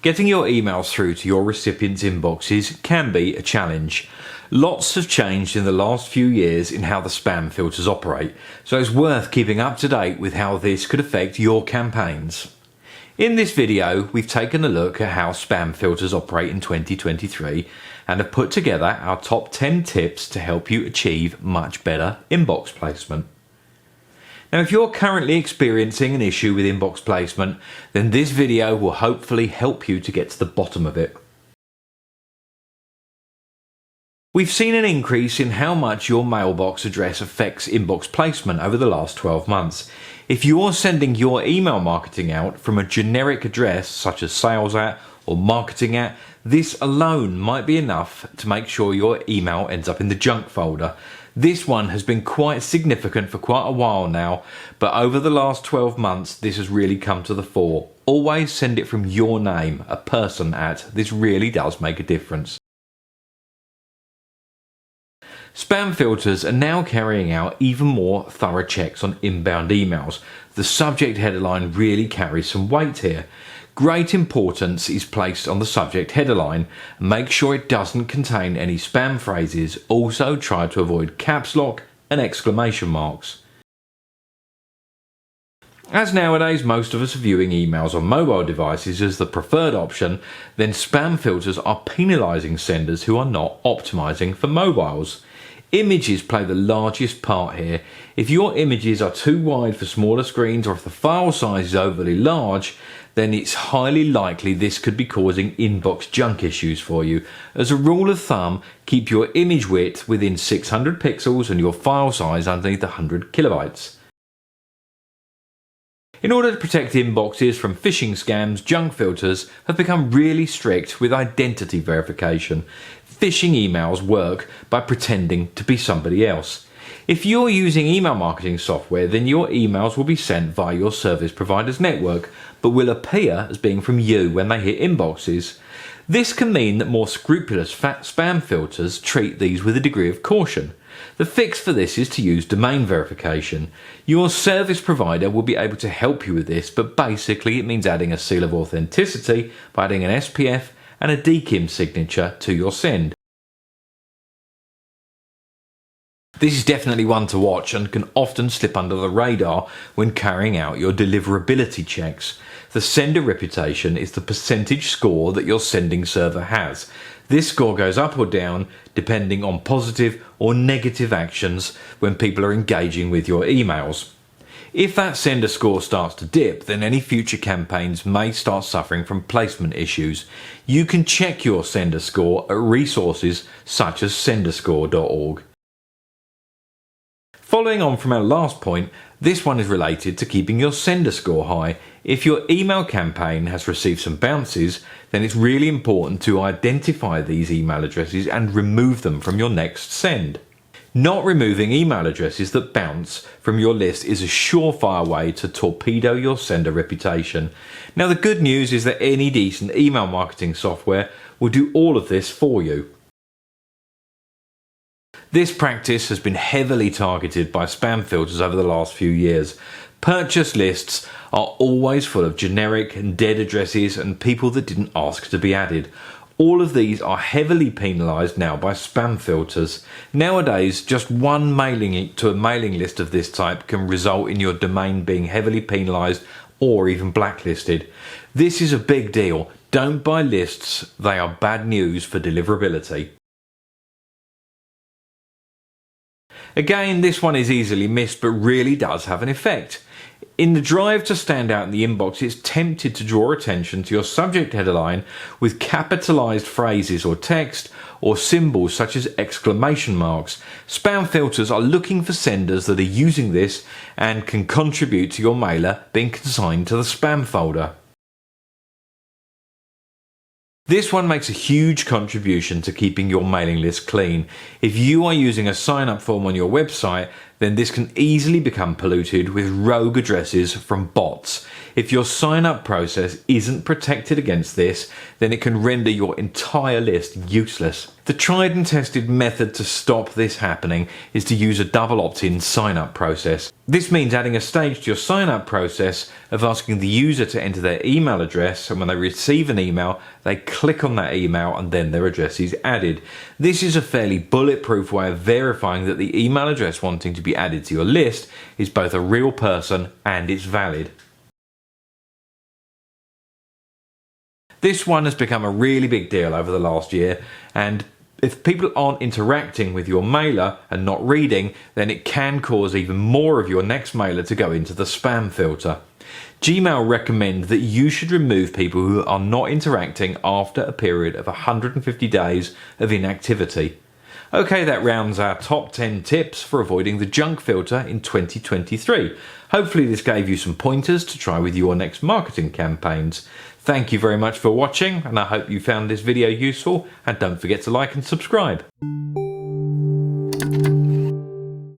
Getting your emails through to your recipients' inboxes can be a challenge. Lots have changed in the last few years in how the spam filters operate, so it's worth keeping up to date with how this could affect your campaigns. In this video, we've taken a look at how spam filters operate in 2023 and have put together our top 10 tips to help you achieve much better inbox placement. Now, if you're currently experiencing an issue with inbox placement, then this video will hopefully help you to get to the bottom of it. We've seen an increase in how much your mailbox address affects inbox placement over the last 12 months. If you're sending your email marketing out from a generic address such as sales at or marketing at, this alone might be enough to make sure your email ends up in the junk folder. This one has been quite significant for quite a while now, but over the last 12 months this has really come to the fore. Always send it from your name, a person at. This really does make a difference. Spam filters are now carrying out even more thorough checks on inbound emails. The subject headline really carries some weight here. Great importance is placed on the subject headline. Make sure it doesn't contain any spam phrases. Also try to avoid caps lock and exclamation marks. As nowadays most of us are viewing emails on mobile devices as the preferred option, then spam filters are penalising senders who are not optimising for mobiles. Images play the largest part here. If your images are too wide for smaller screens or if the file size is overly large, then it's highly likely this could be causing inbox junk issues for you. As a rule of thumb, keep your image width within 600 pixels and your file size underneath 100 kilobytes. In order to protect inboxes from phishing scams, junk filters have become really strict with identity verification. Phishing emails work by pretending to be somebody else. If you're using email marketing software, then your emails will be sent via your service provider's network, but will appear as being from you when they hit inboxes. This can mean that more scrupulous spam filters treat these with a degree of caution. The fix for this is to use domain verification. Your service provider will be able to help you with this, but basically it means adding a seal of authenticity by adding an SPF and a DKIM signature to your send. This is definitely one to watch and can often slip under the radar when carrying out your deliverability checks. The sender reputation is the percentage score that your sending server has. This score goes up or down depending on positive or negative actions when people are engaging with your emails. If that sender score starts to dip, then any future campaigns may start suffering from placement issues. You can check your sender score at resources such as senderscore.org. Following on from our last point, this one is related to keeping your sender score high. If your email campaign has received some bounces, then it's really important to identify these email addresses and remove them from your next send. Not removing email addresses that bounce from your list is a surefire way to torpedo your sender reputation. Now, the good news is that any decent email marketing software will do all of this for you. This practice has been heavily targeted by spam filters over the last few years. Purchase lists are always full of generic and dead addresses and people that didn't ask to be added. All of these are heavily penalised now by spam filters. Nowadays, just one mailing to a mailing list of this type can result in your domain being heavily penalised or even blacklisted. This is a big deal. Don't buy lists. They are bad news for deliverability. Again, this one is easily missed but really does have an effect. In the drive to stand out in the inbox, it's tempted to draw attention to your subject headline with capitalized phrases or text or symbols such as exclamation marks. Spam filters are looking for senders that are using this and can contribute to your mailer being consigned to the spam folder. This one makes a huge contribution to keeping your mailing list clean. If you are using a sign-up form on your website, then this can easily become polluted with rogue addresses from bots. If your sign-up process isn't protected against this, then it can render your entire list useless. The tried and tested method to stop this happening is to use a double opt-in sign-up process. This means adding a stage to your sign-up process of asking the user to enter their email address, and when they receive an email, they click on that email and then their address is added. This is a fairly bulletproof way of verifying that the email address wanting to be added to your list is both a real person and it's valid. This one has become a really big deal over the last year, and if people aren't interacting with your mailer and not reading, then it can cause even more of your next mailer to go into the spam filter. Gmail recommend that you should remove people who are not interacting after a period of 150 days of inactivity. Okay, that rounds our top 10 tips for avoiding the junk filter in 2023. Hopefully this gave you some pointers to try with your next marketing campaigns. Thank you very much for watching, and I hope you found this video useful, and don't forget to like and subscribe.